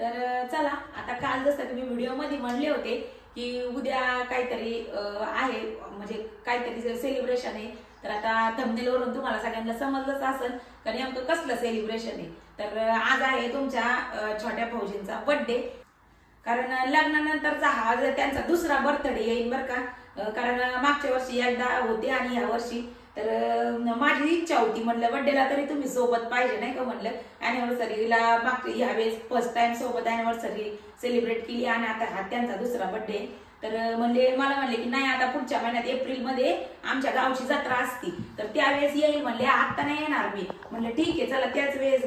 तर चला आता काल जसं तुम्ही व्हिडिओ मध्ये म्हणले होते की उद्या काहीतरी आहे, म्हणजे काहीतरी सेलिब्रेशन आहे, तर आता थंबनेलवरून तुम्हाला सगळ्यांना समजलंच असेल का नेमकं कसलं सेलिब्रेशन आहे. तर आज आहे तुमच्या छोट्या भाऊजींचा बर्थडे, कारण लग्नानंतरचा हा त्यांचा दुसरा बर्थडे येईल बरं का. कारण मागच्या वर्षी एकदा होते आणि या वर्षी, तर माझी इच्छा होती म्हणलं बर्थडेला तरी तुम्ही सोबत पाहिजे नाही का, म्हणलं अॅनिव्हर्सरीला मागच्या यावेळेस फर्स्ट टाइम सोबत अॅनिव्हर्सरी सेलिब्रेट केली आणि आता हा त्यांचा दुसरा बर्थडे. तर मला म्हणले की नाही आता पुढच्या महिन्यात एप्रिलमध्ये आमच्या गावची जत्रा असती, तर त्यावेळेस येईल म्हणले, आता नाही येणार मी. म्हणलं ठीक आहे चला त्याच वेळेस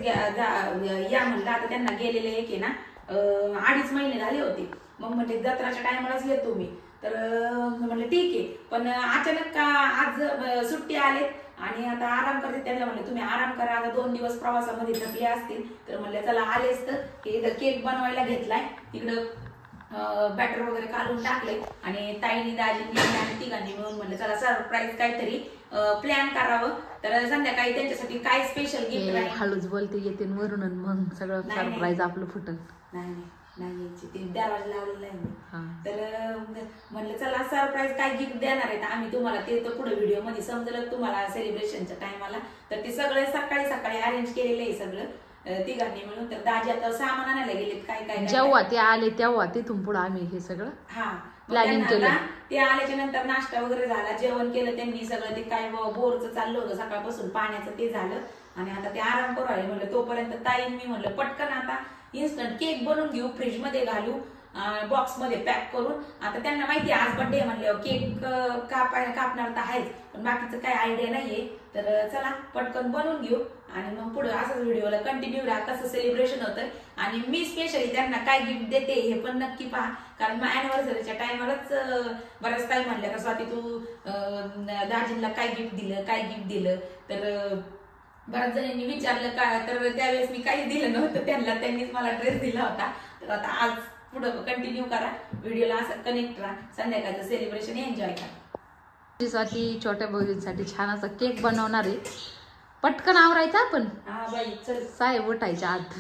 या म्हणलं. आता त्यांना गेलेले एक आहे ना 2.5 महिने झाले होते, मग म्हणजे जत्राच्या टायमालाच येतो मी. तर म्हणलं ठीक आहे, पण अचानक आज सुट्टी आले आणि आता आराम करते. त्यांना म्हणलं तुम्ही आराम करा, आता 2 दिवस प्रवासामध्ये थकले असतील. तर म्हणलं चला आलेच तर इथं केक बनवायला घेतलाय, तिकडं बॅटर वगैरे काढून टाकले आणि ताईनी दाजींनी आणि तिघांनी मिळून म्हणलं चला सरप्राईज काहीतरी प्लॅन करावं. तर संध्याकाळी त्यांच्यासाठी काय स्पेशल गिफ्ट आहे. हळूच बोलते येते वरून मग सगळं सरप्राईज आपलं फुटल. नाही यायची ते दरवाजा लावलेला आहे. तर म्हणलं चला सरप्राईज काय गिफ्ट देणार आहे आम्ही तुम्हाला, ते तर पुढे व्हिडिओ मध्ये समजलं तुम्हाला सेलिब्रेशनच्या टायमाला. तर ते सगळे सकाळी सकाळी अरेंज केलेलं आहे सगळं तिघांनी मिळून. तर दाजी आता सामान आणायला गेलेत काय काय, जेव्हा ते आले तेव्हा तिथून पुढे आम्ही हे सगळं प्लॅनिंग केलं. ते आल्याच्या नंतर नाश्ता वगैरे झाला, जेवण केलं त्यांनी सगळं. ते काय बोरचं चाललं होतं सकाळपासून पाण्याचं, ते झालं आणि आता ते आराम करू राहिले. म्हणलं तोपर्यंत ताईन मी म्हणलं पटकन आता इन्स्टंट केक बनवून घेऊ, फ्रीज मध्ये घालू, बॉक्स मध्ये पॅक करून. आता त्यांना माहिती आहे आज बर्थडे म्हणलं केक कापणार तर आहेच, पण बाकीचं काय आयडिया नाहीये. तर चला पटकन बनवून घेऊ आणि मग पुढे असंच व्हिडिओला कंटिन्यू राहा कसं सेलिब्रेशन होतं. आणि मी स्पेशली त्यांना काय गिफ्ट देते हे पण नक्की पहा, कारण मग अॅनिव्हर्सरीच्या टायमालाच बऱ्याच काही म्हणलं का स्वाती तू दाजींना काय गिफ्ट दिलं. तर बऱ्याच जणांनी विचारलं का, तर त्यावेळेस मी काही दिलं नव्हतं त्यांनीच मला ड्रेस दिला होता. तर आता आज पुढं कंटिन्यू करा व्हिडिओला, असं कनेक्ट राहा, संध्याकाळचं सेलिब्रेशन एन्जॉय करा. साठी छोट्या भाऊजींसाठी छान असा केक बनवणार आहे. पटकन आवरायचा आपण. हा बाई चल. साहेब उठायच्या आत.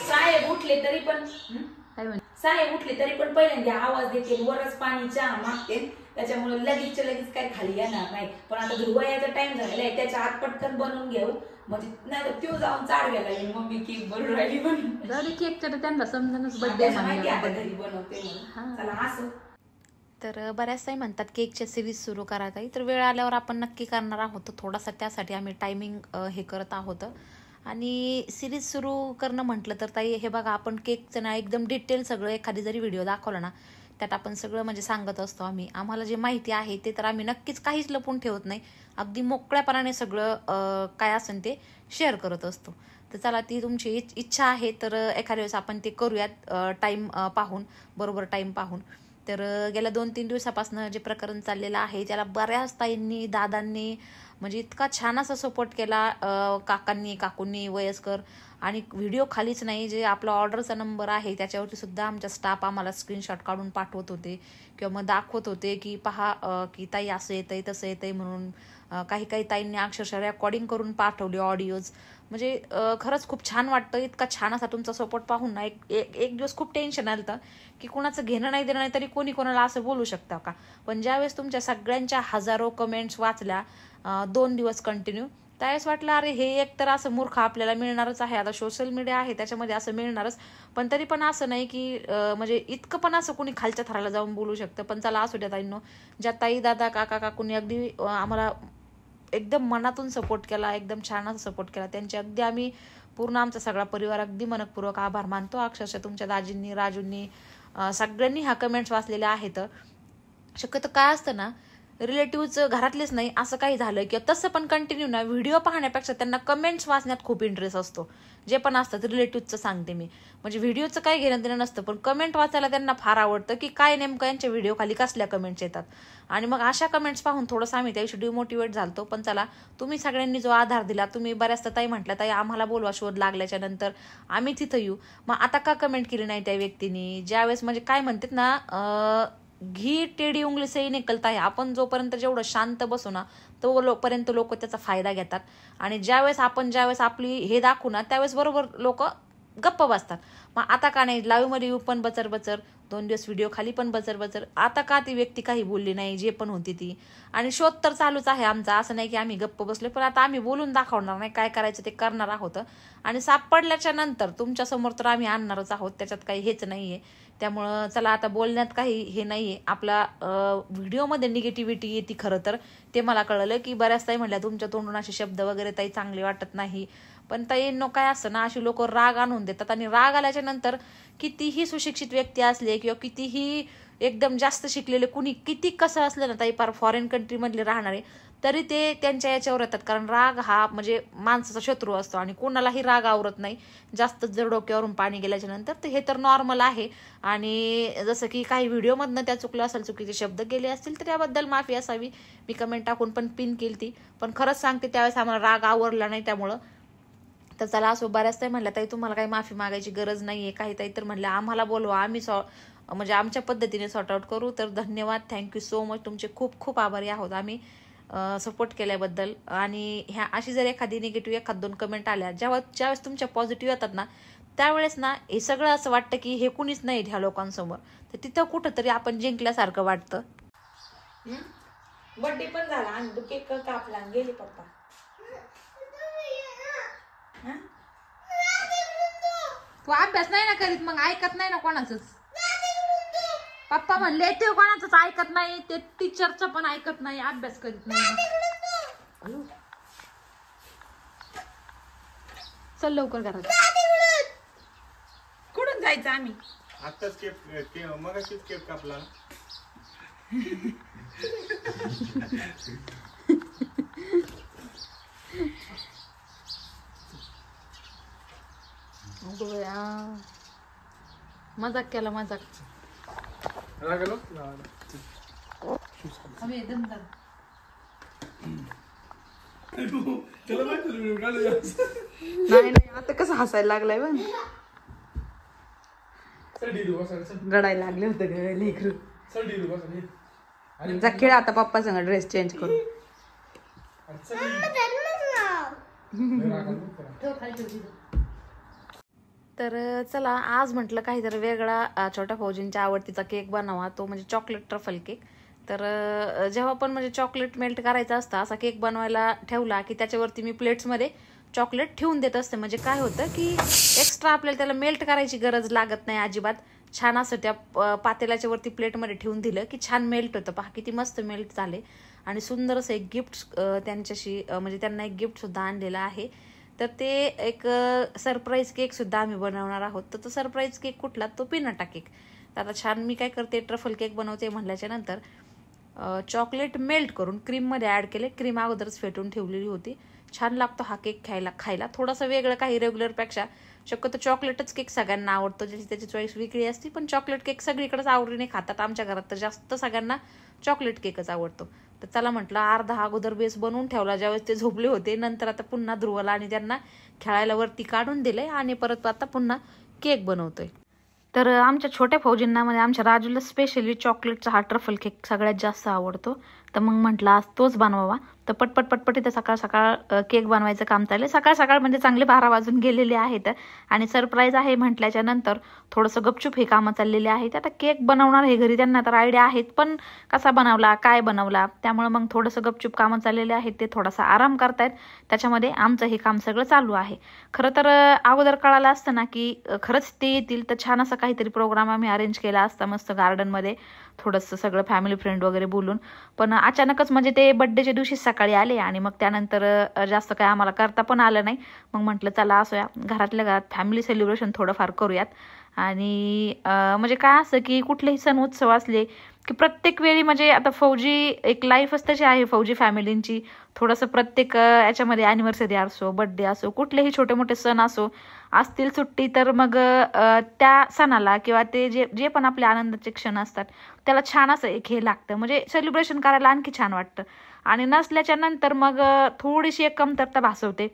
साहेब उठले तरी पण पहिल्यांदा आवाज देते, वरच पाणी चहा मागते, त्याच्यामुळे लगेच काही खाली येणार नाही. पण आता धुवायचा टाइम झालेला आहे, त्याच्या आत पटकन बनवून घेऊ, म्हणजे नाही तर त्यो जाऊन चाडव्याला येईल मम्मी केक बनवून राहिली म्हणून. केकच्या त्यांना समजणच बर्थडे घरी बनवते. चला असं. तर बऱ्याच काही म्हणतात केकच्या सिरीज सुरू करायचा, तर वेळ आल्यावर आपण नक्की करणार आहोत. थोडासा त्यासाठी आम्ही टायमिंग हे करत आहोत. आणि सिरीज सुरू करणं म्हटलं तर ताई हे बघा, आपण केकचं ना एकदम डिटेल सगळं एखादी जरी व्हिडिओ दाखवला ना त्यात आपण सगळं म्हणजे सांगत असतो. आम्हाला जे माहिती आहे ते तर आम्ही नक्कीच काहीच लपून ठेवत नाही, अगदी मोकळ्यापणाने सगळं काय असेल ते शेअर करत असतो. तर चला ती तुमची इच्छा आहे तर एखाद्या वेळेस आपण ते करूयात बरोबर टाईम पाहून. तर गेल्या 2-3 दिवसापासून जे प्रकरण चाललेलं आहे त्याला बऱ्याच ताईंनी दादांनी म्हणजे इतका छान असा सपोर्ट केला, काकूंनी वयस्कर. आणि व्हिडिओ खालीच नाही, जे आपला ऑर्डरचा नंबर आहे त्याच्यावरती सुद्धा आमचा स्टाफ आम्हाला स्क्रीनशॉट काढून पाठवत होते किंवा मग दाखवत होते की पहा की ताई असं येतंय तसं येतंय म्हणून. काही ताईंनी अक्षरशः रेकॉर्डिंग करून पाठवले ऑडिओज. म्हणजे खरंच खूप छान वाटतं. इतका छान असा तुमचा सपोर्ट पाहून ना एक दिवस खूप टेन्शन आलं होतं की कुणाचं घेणं नाही देणं नाही तरी कोणाला असं बोलू शकता का. पण ज्यावेळेस तुमच्या सगळ्यांच्या हजारो कमेंट्स वाचल्या 2 दिवस कंटिन्यू, त्यावेळेस वाटलं अरे हे एक तर असं मूर्ख आपल्याला मिळणारच आहे. आता सोशल मीडिया आहे त्याच्यामध्ये असं मिळणारच, पण तरी पण असं नाही की म्हणजे इतकं पण असं कोणी खालच्या थराला जाऊन बोलू शकतं. पण चला असू द्या ताईंनो, ज्या ताई दादा काकूंनी अगदी आम्हाला एकदम मनातून सपोर्ट केला, एकदम छान असा सपोर्ट केला, त्यांचे अगदी आम्ही पूर्ण आमचा सगळा परिवार अगदी मनपूर्वक आभार मानतो. अक्षरशः तुमच्या दाजींनी राजूंनी सगळ्यांनी ह्या कमेंट्स वाचलेल्या आहेत. शक्यतो काय असतं ना, रिलेटिव्हचं घरातलेच नाही असं काही झालं किंवा तसं पण कंटिन्यू ना व्हिडिओ पाहण्यापेक्षा त्यांना कमेंट्स वाचण्यात खूप इंटरेस्ट असतो. जे पण असतात रिलेटिव्हचं सांगते मी, म्हणजे व्हिडिओचं काही घेणं देणं नसतं, पण कमेंट वाचायला त्यांना फार आवडतं की काय नेमकं यांच्या व्हिडिओ खाली कसल्या कमेंट्स येतात. आणि मग अशा कमेंट्स पाहून थोडंसं आम्ही त्याविषयी डिमोटिवेट झालतो. पण चला, तुम्ही सगळ्यांनी जो आधार दिला, तुम्ही बऱ्याचदा ताई म्हटलं ताई आम्हाला बोलवा शोध लागल्याच्या नंतर आम्ही तिथं येऊ. मग आता का कमेंट केली नाही त्या व्यक्तीने, ज्यावेळेस म्हणजे काय म्हणतात ना, घी टेढ़ी उंगली से ही निकलता है. आपण जोपर्यंत जेवढं शांत बसू ना तोपर्यंत लोक त्याचा फायदा घेतात. आणि ज्यावेळेस आपली हे दाखवू ना त्यावेळेस बरोबर लोक गप्प बसतात. मग आता का नाही, लाईव्हमध्ये येऊ पण बचर बचर, 2 दिवस व्हिडिओ खाली पण बचर बचर. आता का ती व्यक्ती काही बोलली नाही, जे पण होती ती. आणि शोध तर चालूच आहे आमचा, असं नाही की आम्ही गप्प बसलो, पण आता आम्ही बोलून दाखवणार नाही, काय करायचं ते करणार आहोत. आणि सापडल्याच्या नंतर तुमच्यासमोर तर आम्ही आणणारच आहोत, त्याच्यात काही हेच नाहीये. त्यामुळं चला, आता बोलण्यात काही हे नाहीये. आपला व्हिडिओमध्ये निगेटिव्हिटी येते खरं तर, ते मला कळलं की बऱ्याच ताई म्हणल्या तुमच्या तोंडून असे शब्द वगैरे ताई चांगले वाटत नाही. पण ताईंनो काय असतं ना, अशी लोक राग आणून देतात, आणि राग आल्याच्या नंतर कितीही सुशिक्षित व्यक्ती असले किंवा कितीही एकदम जास्त शिकलेले कुणी किती कसं असलं ना ताई, फार फॉरेन कंट्रीमधले राहणारे, तरी ते त्यांच्या याच्यावर येतात. कारण राग हा म्हणजे माणसाचा शत्रू असतो आणि कोणालाही राग आवरत नाही. जास्त जर डोक्यावरून पाणी गेल्याच्या नंतर तर हे तर नॉर्मल आहे. आणि जसं की काही व्हिडिओमधनं त्या चुकलं असेल, चुकीचे शब्द गेले असतील, तर याबद्दल माफी असावी. मी कमेंट टाकून पण पिन केली ती, पण खरंच सांगते त्यावेळेस आम्हाला राग आवरला नाही. त्यामुळं तर चला असो. बऱ्याच ताई म्हणल्या ताई तुम्हाला काही माफी मागायची गरज नाहीये. काही ताई तर म्हणल्या आम्हाला बोलवा, आम्ही म्हणजे आमच्या पद्धतीने सॉर्ट आउट करू. तर धन्यवाद, थँक्यू सो मच, तुमचे खूप खूप आभारी आहोत आम्ही सपोर्ट केल्याबद्दल. आणि ह्या अशी जर एखादी निगेटिव्ह 1-2 कमेंट आल्या, ज्यावेळेस तुमच्या पॉझिटिव्ह येतात ना, त्यावेळेस ना हे सगळं असं वाटतं की हे कुणीच नाही ह्या लोकांसमोर, तर तिथं कुठंतरी आपण जिंकल्यासारखं वाटतं. बर्थडे पण झाला आणि केक कापला, गेले पप्पा. तू अभ्यास नाही ना करीत, मग ऐकत नाही ना कोणाचंच. पप्पा म्हणले ते कोणाचंच ऐकत नाही, ते टीचरचं पण ऐकत नाही, अभ्यास करीत नाही. चल लवकर घरात. कुठून जायचं आम्ही? आताच केक मगाशीच केक कापला. मजाक केला, मजाक. नाही नाही, आता कसं हसायला लागलाय बघ, रडायला लागले होते ग लेकरू. जा खेळ आता पप्पा संग, ड्रेस चेंज करू. तर चला, आज म्हटलं काहीतरी वेगळा छोट्या फौजींच्या आवडतीचा केक बनवा, तो म्हणजे चॉकलेट ट्रफल केक. तर जेव्हा पण म्हणजे चॉकलेट मेल्ट करायचं असतं, असा केक बनवायला ठेवला की त्याच्यावरती मी प्लेट्समध्ये चॉकलेट ठेवून देत असते. म्हणजे काय होतं की एक्स्ट्रा आपल्याला त्याला मेल्ट करायची गरज लागत नाही अजिबात. छान असं त्या पातेल्याच्या वरती प्लेटमध्ये ठेवून दिलं की छान मेल्ट होतं. पहा किती मस्त मेल्ट झाले. आणि सुंदर असं एक गिफ्ट त्यांच्याशी म्हणजे त्यांना एक गिफ्ट सुद्धा आणलेलं आहे. तर ते एक सरप्राईज केक सुद्धा आम्ही बनवणार आहोत. तर तो सरप्राईज केक कुठला, तो पिनाटा केक. तर आता छान मी काय करते, ट्रफल केक बनवते म्हणल्याच्या नंतर चॉकलेट मेल्ट करून क्रीममध्ये ॲड केले. क्रीम अगोदरच फेटून ठेवलेली होती. छान लागतो हा केक खायला. थोडंसं वेगळं, काही रेग्युलरपेक्षा. शक्यतो चॉकलेटच केक सगळ्यांना आवडतो, ज्याची त्याची चॉईस वेगळी असते. पण चॉकलेट केक सगळीकडेच आवडीने खातात. आमच्या घरात तर जास्त सगळ्यांना चॉकलेट केकच आवडतो. तर चला म्हटलं, अर्धा अगोदर बेस बनवून ठेवला ज्यावेळेस ते झोपले होते. नंतर आता पुन्हा ध्रुवला आणि त्यांना खेळायला वरती काढून दिले आणि परत आता पुन्हा केक बनवतोय. तर आमच्या छोट्या फौजींना म्हणजे आमच्या राजूला स्पेशली चॉकलेटचा हा ट्रफल केक सगळ्यात जास्त आवडतो. तर मग म्हटलं आज तोच बनवावा. तर पटपट इथं सकाळ केक बनवायचं काम चाललं. सकाळ म्हणजे चांगले 12 वाजून गेलेले आहेत. आणि सरप्राईज आहे म्हटल्याच्या नंतर थोडंसं गपचूप हे कामं चाललेले आहेत. आता केक बनवणार हे घरी, त्यांना तर आयडिया आहेत, पण कसा बनवला, काय बनवला, त्यामुळे मग थोडंसं गपचूप कामं चाललेले आहेत. ते थोडासा आराम करतायत, त्याच्यामध्ये आमचं हे काम सगळं चालू आहे. खरं तर अगोदर कळालं असतं ना की खरंच ते येतील तर छान असं काहीतरी प्रोग्राम आम्ही अरेंज केला असता मस्त गार्डनमध्ये, थोडंसं सगळं फॅमिली फ्रेंड वगैरे बोलून. पण अचानकच म्हणजे ते बड्डेच्या दिवशी सकाळी आले आणि मग त्यानंतर जास्त काय आम्हाला करता पण आलं नाही. मग म्हटलं चला असं घरातल्या घरात फॅमिली सेलिब्रेशन थोडंफार करूयात. आणि म्हणजे काय असं की कुठलेही सण उत्सव असले की प्रत्येक वेळी म्हणजे आता फौजी एक लाईफच तशी आहे फौजी फॅमिलींची. थोडंसं प्रत्येक याच्यामध्ये ॲनिव्हर्सरी असो, बड्डे असो, कुठलेही छोटे मोठे सण असो, असतील सुट्टी तर मग त्या सणाला किंवा ते जे पण आपले आनंदाचे क्षण असतात त्याला छान असं एक हे लागतं, म्हणजे सेलिब्रेशन करायला आणखी छान वाटतं. आणि नसल्याच्या नंतर मग थोडीशी एक कमतरता भासवते.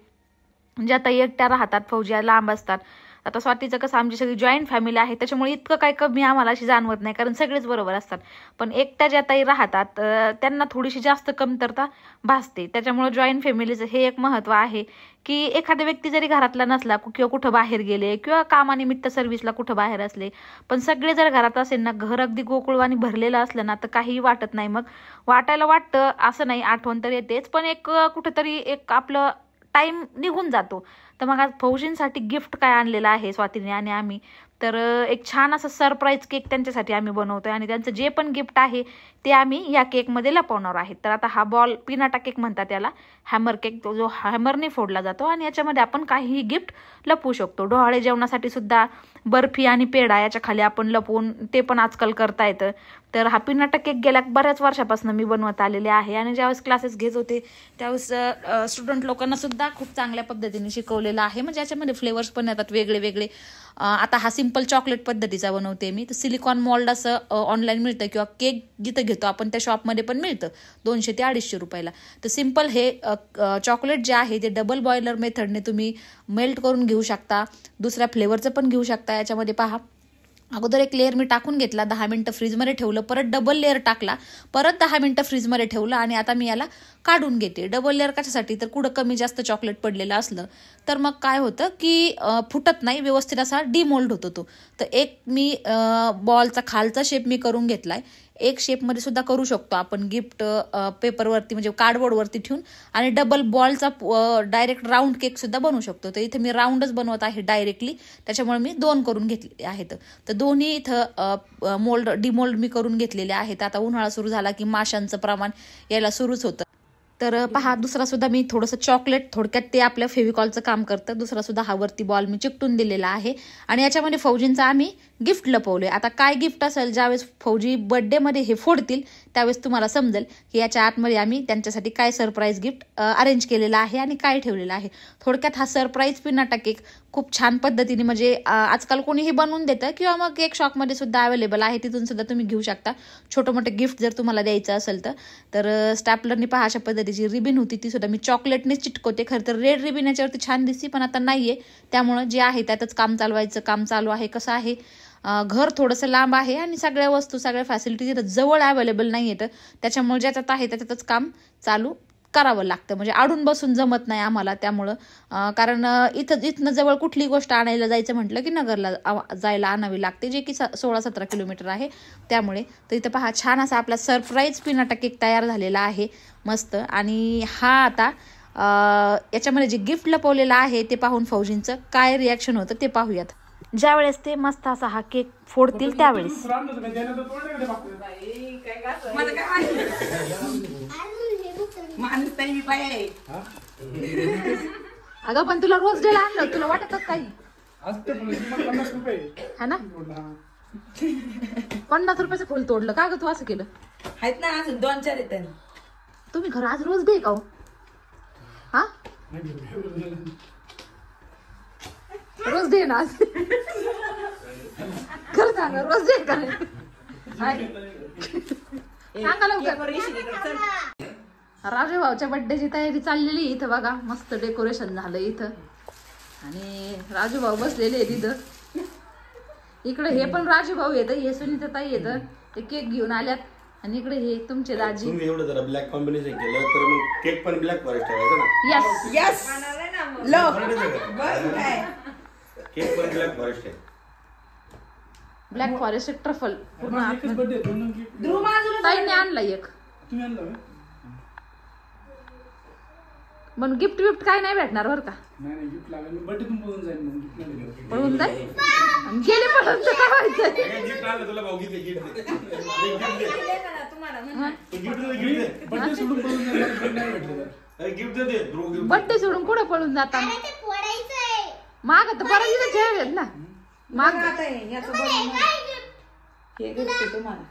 म्हणजे आता एकट्या राहतात फौजी, लांब असतात, आता स्वातीचं कसं आमची सगळी जॉईंट फॅमिली आहे त्याच्यामुळे इतकं काही कमी आम्हाला अशी जाणवत नाही, कारण सगळेच बरोबर असतात. पण एकट्या ज्या ताई राहतात त्यांना थोडीशी जास्त कमतरता भासते. त्याच्यामुळे जॉईंट फॅमिलीचं हे एक महत्त्व आहे की एखादा व्यक्ती जरी घरातला नसला किंवा कुठं बाहेर गेले किंवा कामानिमित्त सर्व्हिसला कुठं बाहेर असले, पण सगळे जर घरात असेल ना, घर अगदी गोकुळवाणी भरलेलं असलं ना, तर काही वाटत नाही. मग वाटायला वाटतं असं नाही, आठवण तर येतेच, पण एक कुठंतरी एक आपलं टाइम निघून जातो. तर मग आज फौजींसाठी गिफ्ट काय आणलेलं आहे स्वातीने आणि आम्ही, तर एक छान असं सरप्राईज केक त्यांच्यासाठी आम्ही बनवतोय आणि त्यांचं जे पण गिफ्ट आहे ते आम्ही या केकमध्ये लपवणार आहेत. तर आता हा बॉल पिनाटा केक म्हणतात त्याला, हॅमर केक, तो जो हॅमरने फोडला जातो आणि याच्यामध्ये आपण काहीही गिफ्ट लपवू शकतो. डोहाळे जेवणासाठी सुद्धा बर्फी आणि पेढा याच्या खाली आपण लपवून ते पण आजकाल करता येतं. तर हा पिनाटा केक गेल्या बऱ्याच वर्षापासून मी बनवत आलेले आहे आणि ज्यावेळेस क्लासेस घेत होते त्यावेळेस स्टुडंट लोकांना सुद्धा खूप चांगल्या पद्धतीने शिकवलेलं आहे. म्हणजे याच्यामध्ये फ्लेवर्स पण येतात वेगळे वेगळे. आता हा सिंपल चॉकलेट पद्धतीचा बनवते मी. तर सिलिकॉन मोल्ड असं ऑनलाईन मिळतं किंवा केक जिथं घेतो आपण त्या शॉपमध्ये पण मिळतं 200 ते 250 रुपयाला. तर सिंपल हे चॉकलेट जे आहे ते डबल बॉयलर मेथडने तुम्ही मेल्ट करून घेऊ शकता. दुसऱ्या फ्लेवरचं पण घेऊ शकता. याच्यामध्ये पहा, अगोदर एक लेअर मी टाकून घेतला, 10 मिनिटं फ्रीजमध्ये ठेवलं, परत डबल लेअर टाकला, परत 10 मिनिटं फ्रीजमध्ये ठेवलं आणि आता मी याला काढून घेते. डबल लेअर कशासाठी, तर कुठं कमी जास्त चॉकलेट पडलेलं असलं तर मग काय होतं की फुटत नाही, व्यवस्थित असा डिमोल्ड होतो तो. तर एक मी बॉलचा खालचा शेप मी करून घेतलाय. एक शेपमध्ये सुद्धा करू शकतो आपण गिफ्ट पेपरवरती म्हणजे कार्डबोर्डवरती ठेवून, आणि डबल बॉलचा डायरेक्ट राऊंड केक सुद्धा बनवू शकतो. तर इथे मी राऊंडच बनवत आहे डायरेक्टली, त्याच्यामुळे मी 2 करून घेतलेले आहेत. तर दोन्ही इथं मोल्ड डिमोल्ड मी करून घेतलेले आहेत. आता उन्हाळा सुरू झाला की माशांचं प्रमाण यायला सुरूच होतं. तर पहा, दुसरा सुद्धा मी थोडंसं चॉकलेट, थोडक्यात ते आपल्या फेविकॉलचं काम करतं, दुसरा सुद्धा हा वरती बॉल मी चिकटून दिलेला आहे आणि याच्यामध्ये फौजींचं आम्ही गिफ्ट लपवले. आता काय गिफ्ट असेल, ज्यावेळेस फौजी बर्थडेमध्ये हे फोडतील त्यावेळेस तुम्हाला समजेल की याच्या आतमध्ये आम्ही त्यांच्यासाठी काय सरप्राईज गिफ्ट अरेंज केलेलं आहे आणि काय ठेवलेलं आहे. थोडक्यात हा सरप्राईज पिनाटा केक खूप छान पद्धतीने म्हणजे आजकाल कोणीही बनवून देतं किंवा मग केक शॉपमध्ये सुद्धा अवेलेबल आहे, तिथून सुद्धा तुम्ही घेऊ शकता. छोटं मोठं गिफ्ट जर तुम्हाला द्यायचं असेल तर स्टॅपलरनी पहा अशा पद्धतीची रिबिन होती, ती सुद्धा मी चॉकलेटनेच चिटकवते. खरं तर रेड रिबिन याच्यावरती छान दिसती, पण आता नाहीये, त्यामुळं जे आहे त्यातच काम चालवायचं काम चालू आहे. कसं आहे, घर थोडंसं लांब आहे आणि सगळ्या वस्तू सगळ्या फॅसिलिटी तिथं जवळ अवेलेबल नाही येतं, त्याच्यामुळे ज्याच्यात आहे त्याच्यातच काम चालू करावं लागतं. म्हणजे आडून बसून जमत नाही आम्हाला, त्यामुळं कारण इथनं जवळ कुठली गोष्ट आणायला जायचं म्हटलं की नगरला जायला आणावी लागते, जे की 16-17 किलोमीटर आहे. त्यामुळे तर इथं पहा, छान असा आपला सरप्राईज पिनाटा केक तयार झालेला आहे मस्त. आणि हा आता याच्यामध्ये जे गिफ्ट लपवलेलं आहे ते पाहून फौजींचं काय रिॲक्शन होतं ते पाहूयात. ज्यावेळेस ते मस्त असा हा केक फोडतील त्यावेळेस. अगं पण तुला रोज डेला आणलं, तुला वाटत काही हा ना? 50 रुपयाचं फुल तोडलं का ग तू? असं केलं आहेत ना अजून 2-4 येतात. तुम्ही घर आज रोज डे का हो? हा रोज डे ना आज? खरं सांगा, रोज डे का नाही? सांगा लवकर. राजू भाऊच्या बर्थडेची तयारी चाललेली इथं बघा, मस्त डेकोरेशन झालं इथं आणि राजू भाऊ बसलेले आहेत इथं. इकडे हे पण राजू भाऊ येतं, हे सुनीता ताई येतं, ते केक घेऊन आल्यात. आणि इकडे हे तुमचे दाजी. तुम्ही एवढं जरा ब्लॅक कॉम्बिनेशन केलं तर मग केक पण ब्लॅक फॉरेस्ट ठेवायचा ना. यस यस लो काय केक पण ब्लॅक फॉरेस्ट आहे. ब्लॅक फॉरेस्ट ट्रफल पूर्ण आतमध्ये. ध्रुव बाजूला ताईने आणला एक. तुम्ही आणलं पण गिफ्ट विफ्ट काय नाही भेटणार बरं का? नाही गिफ्ट लागेल, बर्थडे तुम पळून जाईल मग गिफ्ट नाही दिलं. पळून जाईल आणि गेले पळून तर काय व्हायचं? गिफ्ट आणलं तुला भाऊ, गिफ्ट बर्थडे सोडून पळून जाईल, गिफ्ट नाही भेटलं तर. गिफ्ट दे ध्रुव, गिफ्ट बर्थडे सोडून कुठं पळून जाता? माग तर परत इथं ठेवलेत ना. माग आता याचं बनवून हे घेते तुम्हाला.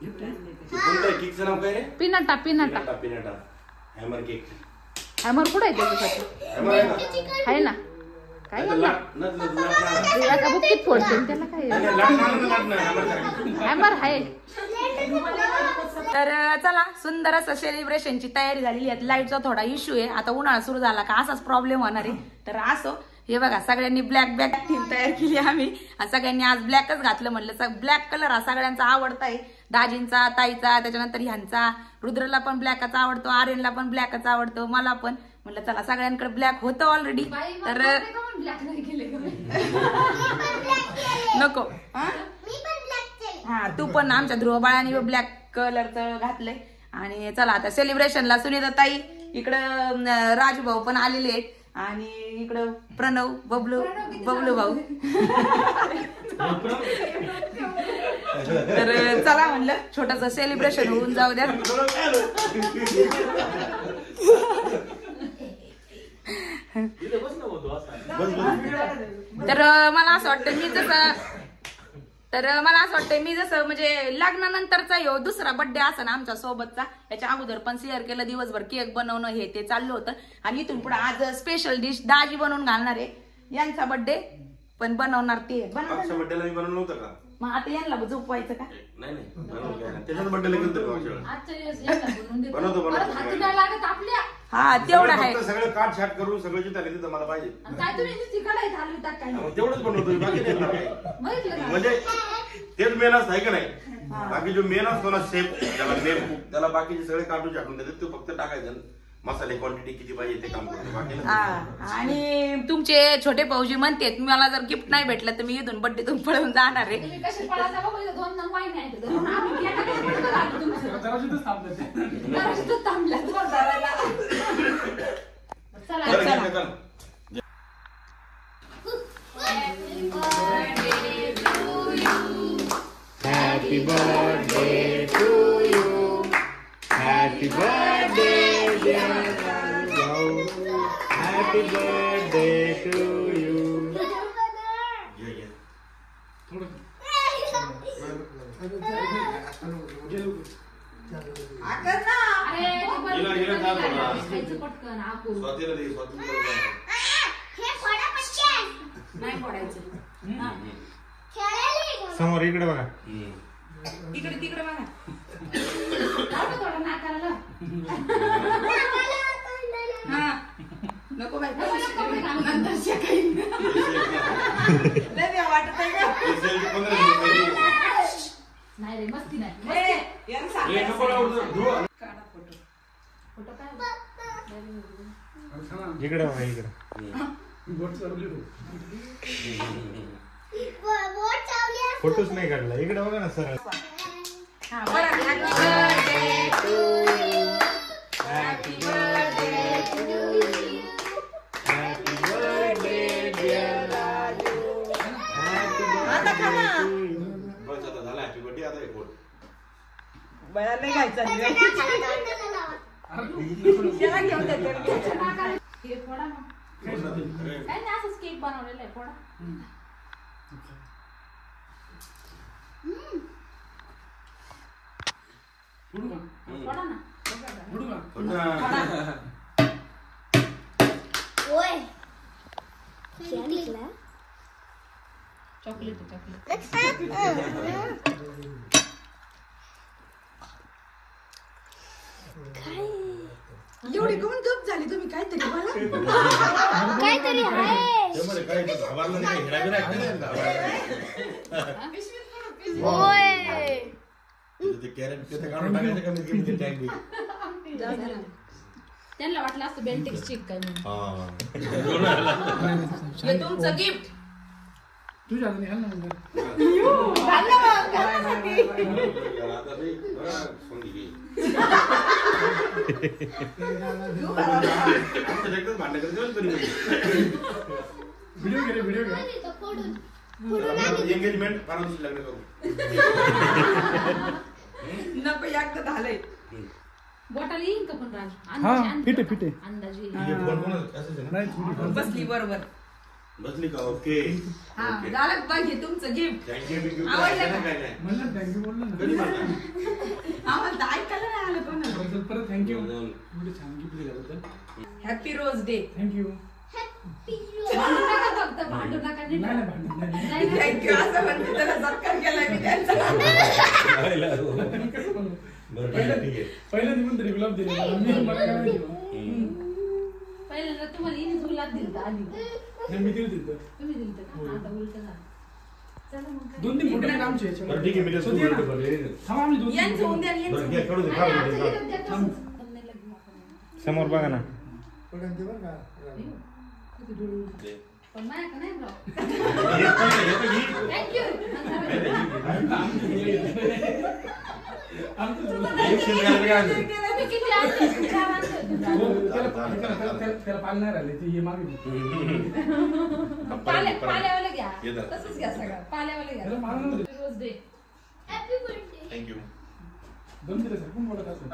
कोणतं केकचं नाव काय रे? Pinata. Pinata. Pinata hammer cake. Hammer कुठं आहे त्याच्यासाठी? हॅमर आहे का? आहे ना. काय लाट का बुक्कीत फोडते त्याला काय? हॅमर आहे. तर चला, सुंदर असं सेलिब्रेशनची तयारी झालेली आहे. लाईटचा थोडा इश्यू आहे, आता उन्हाळा सुरू झाला का असाच प्रॉब्लेम होणार आहे. तर असो, हे बघा सगळ्यांनी ब्लॅक बॅग थीम तयार केली आम्ही आणि सगळ्यांनी आज ब्लॅकच घातलं. म्हणलं ब्लॅक कलर हा सगळ्यांचा आवडता आहे, दाजींचा, ताईचा, त्याच्यानंतर ह्यांचा, रुद्रला पण ब्लॅकच आवडतो, आर्यनला पण ब्लॅकच आवडतो, मला पण. म्हणलं चला सगळ्यांकडे ब्लॅक होतं ऑलरेडी तर नको. हा तू पण आमच्या ध्रुव बाळाने ब्लॅक कलरचं घातलंय. आणि चला आता सेलिब्रेशनला सुनीता ताई इकडं, राजभाऊ पण आलेले आहेत आणि इकडं प्रणव, बबलू भाऊ. तर चला म्हणलं छोटस सेलिब्रेशन होऊन जाऊ द्या. तर मला असं वाटतं मी जसं म्हणजे लग्नानंतरचा ह्यो दुसरा बर्थडे असा ना आमच्या सोबतचा. याच्या अगोदर पण शेअर केलं, दिवसभर केक बनवणं हे ते चाललं होतं. आणि इथून पुढे आज स्पेशल डिश दाजी बनवून घालणार आहे. यांचा बर्थडे पण बनवणार ते बर्थडेला मी बनवलं नव्हतं का? मग आता यांना झोपवायचं का? नाही त्याच्यात बर्थडेला गेलं हा तेवढं आहे. सगळं काट छाट करून सगळं जिथं तिथं मला पाहिजे तेवढंच बनवतो, बाकी नाही. म्हणजे तेच मेन असतं आहे का नाही. बाकी जो मेन असतो ना शेप त्याला मेन त्याला बाकीचे सगळे काढून छाटून देतात, ते फक्त टाकायचं. मसाले क्वांटिटी किती पाहिजे ते काम करतो बाकी. आणि तुमचे छोटे भाऊजी म्हणतात मला जर गिफ्ट नाही भेटलं तर मी इथून बर्थडे तुम पळून जाणार आहे. Happy birthday to you. Happy birthday dear Raju. Happy birthday to you. समोर इकडे बघा, इकडे तिकडे बघा. नको बाई नाही रे मस्ती नाही. इकडे बघा इकडे. फोटोच नाही काढला, इकडे बघा ना sir. Happy birthday to you. Happy birthday dear Raju. Happy birthday to you. बस आता झाला हॅपी बर्थडे. आता एक बोल बळा नाही घ्यायचा केक बनवलेला आहे थोडा. चॉकलेट एवढी कोण गप झाली तुम्ही? काहीतरी काहीतरी त्यांना वाटलं असतं बेंटेक्स चिक काय तुमचं गिफ्ट तुझ्या हाताने घाल ना. व्हिडिओ घे रे, व्हिडिओ घे. एंगेजमेंट लग्न करू नको एकदा झालंय. बोटाला येईन का पण राज? हा फिटे अंदाजे बसली बरोबर बसली का? ओके हा झालं पाहिजे तुमचं गिफ्ट. थँक्यू. म्हणलं थँक्यू बोललं ना. आम्हाला तर ऐकायला नाही आलं कोणाला. परत थँक्यू. एवढे छान गिफ्ट दिल्याबद्दल. Happy rose day. थँक्यू. भांडू नका नाही. थँक्यू असं म्हणते त्याला सत्कार केला मी त्यांचा. पहिल्या दिवस तरी गुलाब दिले. पहिल्यांदा तुम्हाला गुलाब दिला आधी. नाही, मी दिली तिथं. तुम्ही दिलं का? आता उलटं झालं. चला मग काय. 2-3 फोटो आहेत आमचे याच्यामध्ये. बरं, ठीक आहे, मी त्याचं होते ना? उलटं भरले. थांबा, आम्ही 2-3 यांचं फोटो. होऊन द्या आणि यांचं बरं, होऊन घे, काढू दे, द्या. काढू दे, आमचं काढू इथं द्या, थांब. thumbnail घेऊ आपण. समोर बघा ना. किती डोळे उघडे. पण माझ्याकडे नाही bro. Thank you. आमचं मी किती आणले? 4 आणले होते. त्याला पाल नाही राहिले ते हे मागे पाल्यावाला घ्या. येतात. तसंच घ्या सगळं. पाल्यावाला घ्या. त्याला माल नव्हते. Rose day. थँक्यू. दम दिलं सर कोण बोलत असं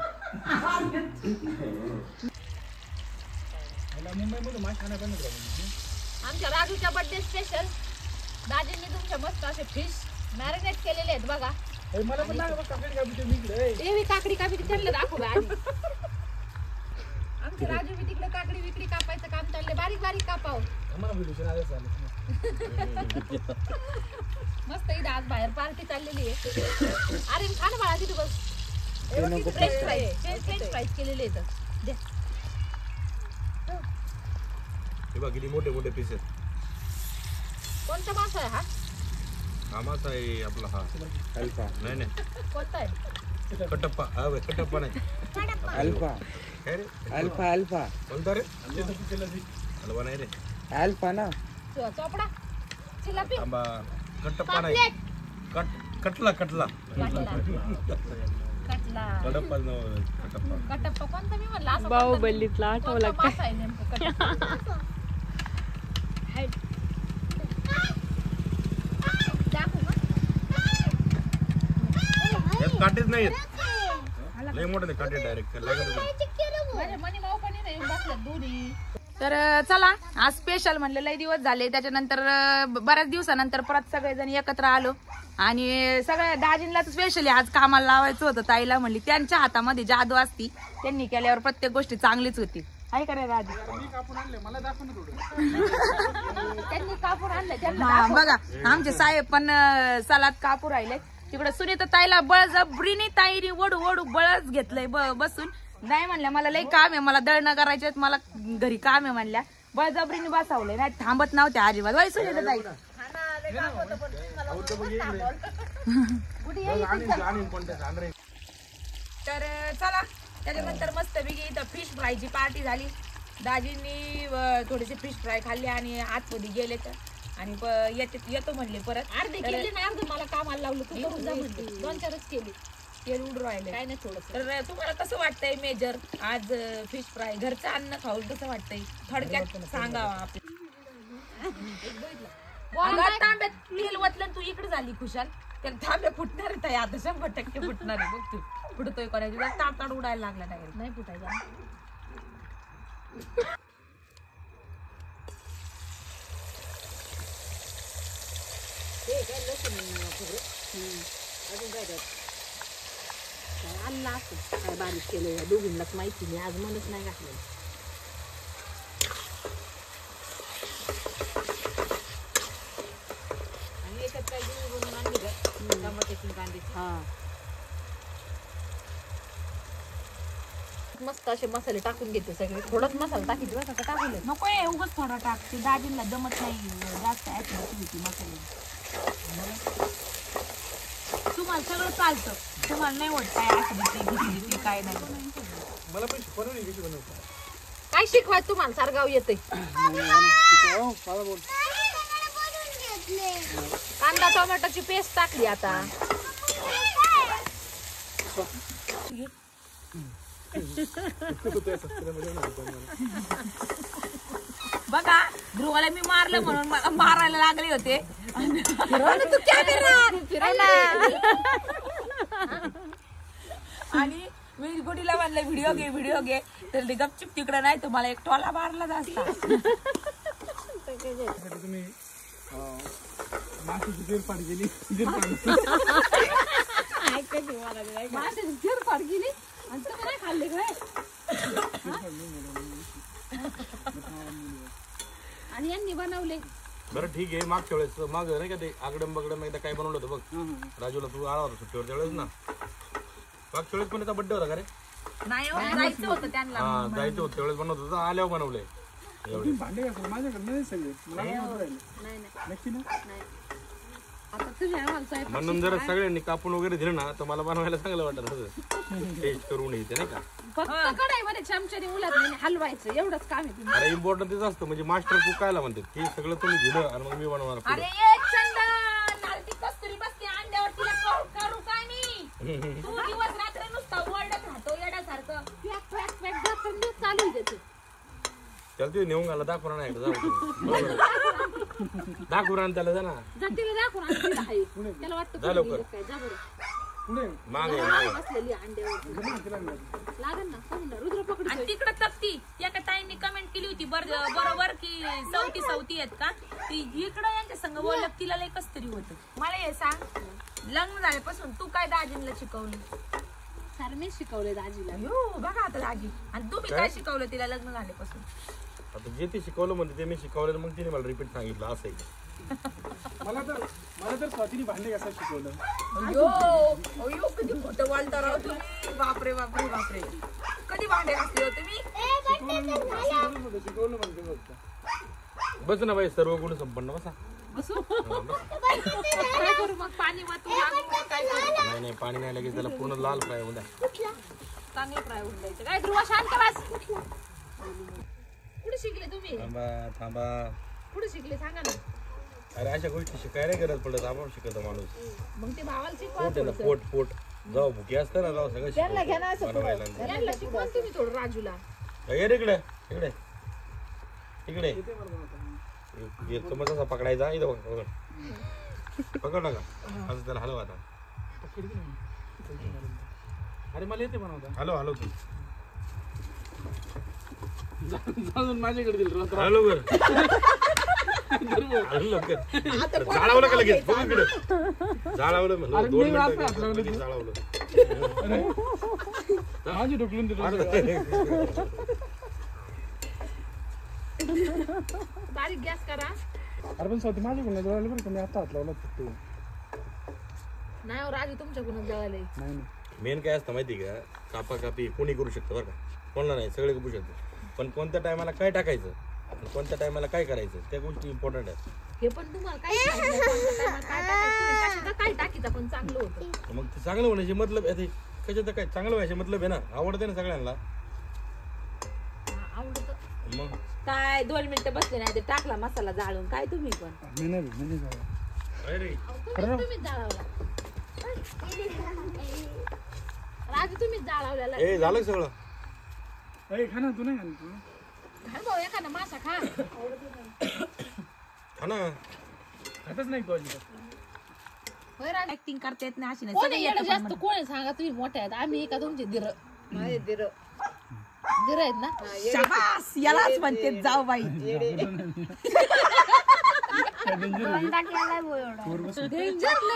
मुंबईमध्ये मास खाण्या पण आमच्या राजूच्या बर्थडे स्पेशल दाजींनी तुमच्या मस्त असे फिश मॅरिनेट केलेले आहेत बघा. मला पण नाही काकडी कापी मी इकडे ते बी काकडी कापी त्यांना दाखव आधी. आमचे राजू बी तिकडे काकडी विकडी कापायचं काम चाललंय. बारीक बारीक कापाव. आम्हाला भूषण आलं मस्त इथं आज बाहेर पार्टी चाललेली आहे. अरे खा ना बाळा तिथे बस. फ्रेंच फ्राईज केलेले आहेत. दे. हे बघ किती मोठे मोठे पीस आहेत. कोणता मासा आहे हा? हा मासा आहे आपला हा अल्फा. नाही नाही कोणता आहे? कटप्पा. हा बघ, कटप्पा नाही अल्फा काय रे अल्फा अल्फा कोणता रे अल्फा नाही रे अल्फा ना चोपडा चिलापी आंबा. कटप्पा नाही कटला कटला कटला कडप्पा नव्हे, कटप्पा. कटप्पा कोणता मी म्हणला असं बाहुबलीतला आठवला कोणता मासा आहे नेमकं कटप्पा? दाखवू का? यात काटेच नाही लय मोठे नाही काटे डायरेक्ट माझ्या मनी माऊ पण नाही बसल्यात दोन्ही. तर चला आज स्पेशल म्हणलं लय दिवस झाले. त्याच्यानंतर बऱ्याच दिवसानंतर परत सगळेजण एकत्र आलो आणि सगळ्या दाजींना स्पेशली आज कामाला लावायचं होतं. ताईला म्हणली त्यांच्या हातामध्ये जादू असती, त्यांनी केल्यावर प्रत्येक गोष्टी चांगलीच होती. काय करायला आधी त्यांनी कापूर आणलं हा बघा आमचे साहेब पण सलाद कापू राहिले तिकडे. सुनीता ताईला बळजबरीने ताईने वडू वडू बळच घेतलंय बसून. नाही म्हणल्या मला लई काम आहे, मला दळणं करायचे, मला घरी काम आहे म्हणल्या. बळजबरीने बसावलंय, नाही थांबत नव्हत्या अजिबात. वय सुनीता ताई तर चला त्याच्यानंतर मस्त पैकी इथं फिश फ्रायची पार्टी झाली. दाजींनी थोडेसे फिश फ्राय खाल्ले आणि आतमध्ये गेले तर आणि येतो म्हणले परत. अर्धे केले ना अर्धे मला कामाला लावलं तू करून जा म्हणते. 2-4च केली. तेल उडून राहिले काय नाही थोडं. तर तुम्हाला कसं वाटतंय मेजर आज फिश फ्राय घरचं अन्न खाऊन कसं वाटतंय थोडक्यात सांगावा आपलं. तांब्यात तेल वतलं तू इकडे झाली खुशाल. त्याला तांब्या फुटणार आहे आता 100% फुटणार आहे. बघ तू फुटतोय करायची ताड उडायला लागला डायरेक्ट. नाही फुटायचा. अल्ला असं काय बारीक केलं दोघींनाच माहिती नाही. आज मनच नाही घातलं. आणि याच्यात काय गुळ बनवून आणली का टमाट्याची कांद्याची. हा मस्त असे मसाले टाकून घेते सगळे. थोडाच मसाला टाकीत बरं का टाकून नको आहे उगाच थोडा टाकते. दाजींना जमत नाही जास्त ऍसिडिटी मसाले. तुम्हाला सगळं चालतं, तुम्हाला नाही होत काय ऍसिडिटी काय नाही. मला पण बनवली कशी बनवतो काय शिकवाय तुम्हाला सारगाव येते. कांदा टोमॅटोची पेस्ट टाकली आता. बघा ध्रुवाला मी मारलं म्हणून मला मारायला लागले होते. आणि मी गुडीला म्हणलं व्हिडिओ घे तर ते गपचिप तिकडे नाही तुम्हाला एक टोला मारला असता. तुम्ही माशी चिरफाड केली माशाची चिरफाड केली आणि तुम्ही नाही खाल्ले काय. आणि यांनी बनवले. बरं ठीक आहे. मागच्या वेळेस माग नाही का ते आगडम बगडम एकदा काय बनवलं होतं बघ राजूला. तू आला होता सुट्टीवर त्यावेळेस ना. मागच्या वेळेस पण त्याचा बड्डे होता का रे? नाही जायचं होतं त्यांना. हा जायचं होतं त्यावेळेस बनवत होतं. आल्यावर बनवलंय तुम्ही भांडे घासा माझ्याकडे नाही सगळे मला नाही होत राहिले. नाही नाही नक्की ना नाही आता तुम्ही आम्हाला स्वयंपाक म्हणून जर सगळ्यांनी कापून वगैरे दिलं ना तर मला बनवायला चांगलं वाटत होतं टेस्ट करून येते नाही का. फक्त कढाईमध्ये चमच्याने उलटण्याने हलवायचं एवढंच काम आहे तुम्ही. अरे इम्पॉर्टंट तेच असतं म्हणजे मास्टर कुक कायला म्हणतात हे सगळं तुम्ही दिलं आणि मग मी बनवणार अरे पुढे. एक चंदन नालती कस्तुरी बसते अंड्यावर तिला करू काय मी तू दिवस रात्र नुसता ओरडत राहतो येड्यासारखं. पॅक पॅक पॅक दाखवून चालू आहे त्याचं. त्याला ते नेऊन घाला दाखवणार नाही का जाऊ दाखवून आण त्याला जा ना जातीला दाखवून आणतील आहे. त्याला वाटतं जा लवकर. काय जा बरं पुढे मागे मागे बसलेली अंड्यावर लागेल ना कोण ना रुद्र पकड आणि तिकडं तक्ती एका ताईंनी कमेंट केली होती बरोबर की सवती आहेत का ती इकडं यांच्या संग बोलत तिला लय कस तरी होतं. मला हे सांग लग्न झाल्यापासून तू काय दाजींना शिकवली. सारं मी शिकवले दाजीला. यो बघा आता दाजी आणि तुम्ही काय शिकवलं तिला लग्न झाल्यापासून. आता जे ते शिकवलं म्हणते ते मी शिकवलं मग तिने मला रिपीट सांगितलं असं आहे. मला तर स्वातीने भांडे घासायला शिकवलं. यो कधी खोटं बोलता राव तुम्ही. बापरे बापरे बापरे कधी भांडे घासले हो तुम्ही. शिकवलं म्हणते फक्त. बस ना बाई सर्व गुण संपन्न बसा. काय करू मग पाणी वाटून लागू काय करू. नाही पाणी नाही लगेच त्याला पूर्ण लाल फ्राय होऊन द्या. चांगलं फ्राय होऊन जायचं. काय ध्रुवा शांत बस. कुठे शिकले तुम्ही थांबा कुठे शिकले सांगा ना. अरे अशा गोष्टी शिकायला गरज पडत आपण शिकतो माणूस. मग ते भावाला शिकवा. पोट आहे ना पोट जाऊ भुकी असतं ना जाऊ सगळं शिकवतो बनवायला. यांना शिकवा तुम्ही थोडं राजूला. ये रे इकडे इकडे इकडे एक चमच असा पकडायचा इथं पकड नका असं त्याला हलव आता. अरे मला येते बनवता. हॅलो हॅलो तू जाऊन माझ्याकडे दिलं हॅलो कर जाळावलं का लगेच बघ इकडे जाळावलं म्हणलं 2 मिनिटं जाळावलं माझी ढोकलून दिलं. बारीक गॅस करा. अरे पण स्वाती माझ्याकडून जवळ बरं का मी आता हात लावला फक्त. नाही हो, राजू तुमच्याकडून जवळ नाही नाही मेन काय असतं माहिती का कापा कापी कोणी करू शकतं बरं का कोणाला नाही सगळे करू शकतो पण कोणत्या टायमाला काय टाकायचं आणि कोणत्या टायमाला काय करायचं त्या गोष्टी इम्पॉर्टंट आहेत. हे पण तुम्हाला काय सांगितलं, कोणत्या टायमाला काय टाकायचं, कशाला काय टाकीचं पण चांगलं होतं. मग ते चांगलं होण्याचे मतलब आहे कशाचं काय चांगलं व्हायचे मतलब आहे ना आवडते ना सगळ्यांना आवडतं. मग काय 2 मिनिटं बसले नाही ते टाकला मसाला जाळून काय तुम्ही पण. नाही अरे तुम्हीच जाळवला राजू, तुम्हीच जाळवलेला. ए झालं सगळं अरे खा ना तू नाही खाणार तू घाल भाऊ एखादा मासा खा. हा ना खातच नाही तू अजिबात. होय राजू, ऍक्टिंग करता येत नाही अशी नाही कोण सगळे येडं येतं पण जास्त कोण आहे सांगा. तुम्ही मोठे आहेत, आम्ही का तुमचे दिर माझे दिर आहेत ना. शाबास यालाच म्हणते जाऊ बाई.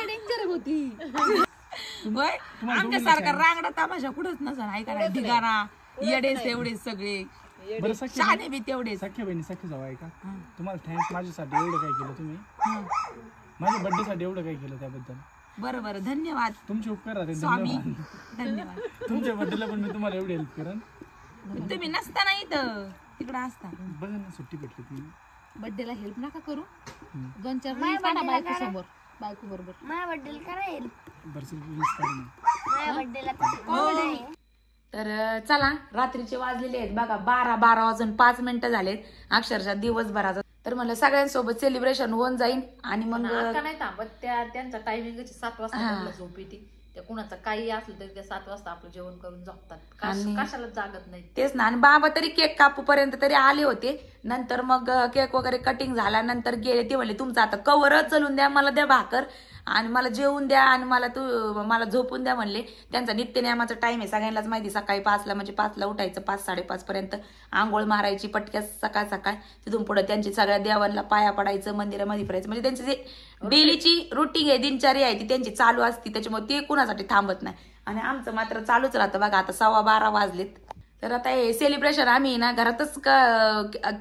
डेंजर होती. होय आमच्यासारखा रांगडा तमाशा कुठंच नसा ऐका नाही ढिगारा येडे तेवढे सगळे बरं शाने बी तेवढे. सख्या बहिणी सख्या जाऊ आहे का तुम्हाला थँक्स माझ्यासाठी एवढं काय केलं तुम्ही माझ्या बर्थडे साठी एवढं काय केलं त्याबद्दल. बरं बरं धन्यवाद तुमचे उपकार राहते स्वामी धन्यवाद. धन्यवाद. तुमच्या बर्थडेला पण मी तुम्हाला एवढी हेल्प करेन. तुम्ही नसता नाही तर तिकडं असता. बघा ना सुट्टी भेटली ती बर्थडेला हेल्प नका करू. 2-4 दिवस काढा बायको समोर, बायको बरोबर. माझ्या बर्थडेला करायला बरं वीस काढून माझ्या बर्थडेला तर चला रात्रीचे वाजलेले आहेत बघा 12 वाजून 5 मिनिटं झालेत अक्षरशः दिवसभराचं. तर म्हणलं सगळ्यांसोबत सेलिब्रेशन होऊन जाईल आणि मग आता नाही थांबत. त्यांचा टायमिंग 7 वाजता झोप येते. त्या कुणाचं काही असलं तरी त्या 7 वाजता आपलं जेवण करून झोपतात. कशाला जागत नाही तेच ना. आणि बाबा तरी केक कापू पर्यंत तरी आले होते. नंतर मग केक वगैरे कटिंग झाल्यानंतर गेले. ते म्हणले तुमचं आता कवरच चलून द्या, मला द्या भाकर आणि मला जेवून द्या आणि मला झोपून द्या म्हणले. त्यांचा नित्यनेमाचा टाइम आहे सगळ्यांनाच माहिती. सकाळी 5ला म्हणजे 5ला उठायचं, 5-5:30 पर्यंत आंघोळ मारायची पटक्यास सकाळ सकाळ. तिथून पुढे त्यांची सगळ्या देवांना पाया पडायचं, मंदिरामध्ये फिरायचं. म्हणजे त्यांची जे डेलीची रुटीन आहे, दिनचर्या आहे ती त्यांची चालू असती. त्याच्यामुळे ते कुणासाठी थांबत नाही. आणि आमचं मात्र चालूच राहतं बघा. आता 12:15 वाजलेत. तर आता हे सेलिब्रेशन आम्ही ना घरातच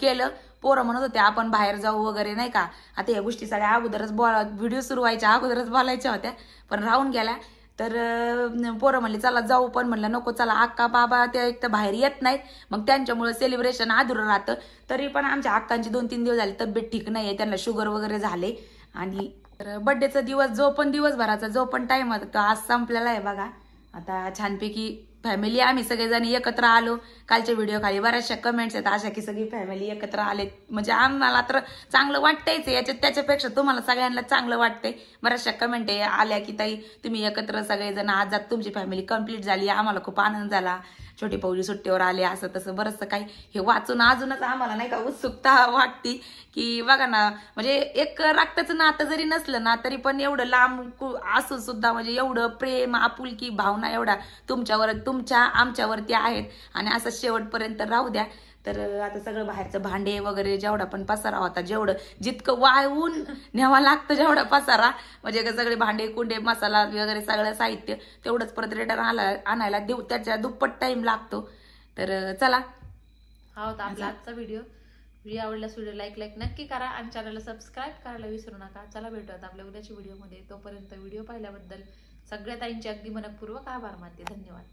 केलं. पोरं म्हणत होते आपण बाहेर जाऊ वगैरे नाही का. आता या गोष्टी सगळ्या अगोदरच व्हिडिओ सुरू व्हायच्या अगोदरच बोलायच्या होत्या पण राहून गेल्या. तर पोरं म्हणले चला जाऊ, पण म्हणलं नको, चला अक्का बाबा त्या एक तर बाहेर येत नाहीत, मग त्यांच्यामुळे सेलिब्रेशन अधुरं राहतं. तरी पण आमच्या अक्कांची 2-3 दिवस झाले तब्येत ठीक नाहीये, त्यांना शुगर वगैरे झाले. आणि बर्थडेचा दिवस जो पण दिवसभराचा जो पण टाइम होता तो आज संपलेला आहे बघा. आता छानपैकी फॅमिली आम्ही सगळेजण एकत्र आलो. कालच्या व्हिडिओ खाली बऱ्याचशा कमेंट्स आहेत अशा की सगळी फॅमिली एकत्र आले, म्हणजे आम्हाला तर चांगलं वाटतंयच याच्यात, त्याच्यापेक्षा तुम्हाला सगळ्यांना चांगलं वाटतंय. बऱ्याचशा कमेंट आल्या की ताई तुम्ही एकत्र सगळेजण आज तुमची फॅमिली कंप्लीट झाली, आम्हाला खूप आनंद झाला, छोटी पाऊली सुट्टीवर आले, असं तसं बरंचसं काही. हे वाचून अजूनच आम्हाला नाही का उत्सुकता वाटती की बघा ना, म्हणजे एक रक्ताचं नातं जरी नसलं ना तरी पण एवढं लांब असून सुद्धा म्हणजे एवढं प्रेम आपुलकी भावना एवढा तुमच्या आमच्यावरती आहेत आणि असं शेवटपर्यंत राहू द्या. तर आता सगळं बाहेरचं भांडे वगैरे जेवढा पण पसारा होता, जितकं वाळवून न्यावा लागतं जेवढा पसारा, म्हणजे सगळे भांडे कुंडे मसाला वगैरे सगळं साहित्य तेवढंच परत रिटर्न आणायला त्याच्या दुप्पट टाइम लागतो. तर चला हा होता आपला आजचा व्हिडिओ आवडल्यास व्हिडिओ लाईक नक्की करा आणि चॅनलला सबस्क्राईब करायला विसरू नका. चला भेटूयात आपल्या उद्याच्या व्हिडिओमध्ये. तोपर्यंत व्हिडिओ पाहिल्याबद्दल सगळ्या ताईंचे अगदी मनपूर्वक आभार मानते. धन्यवाद.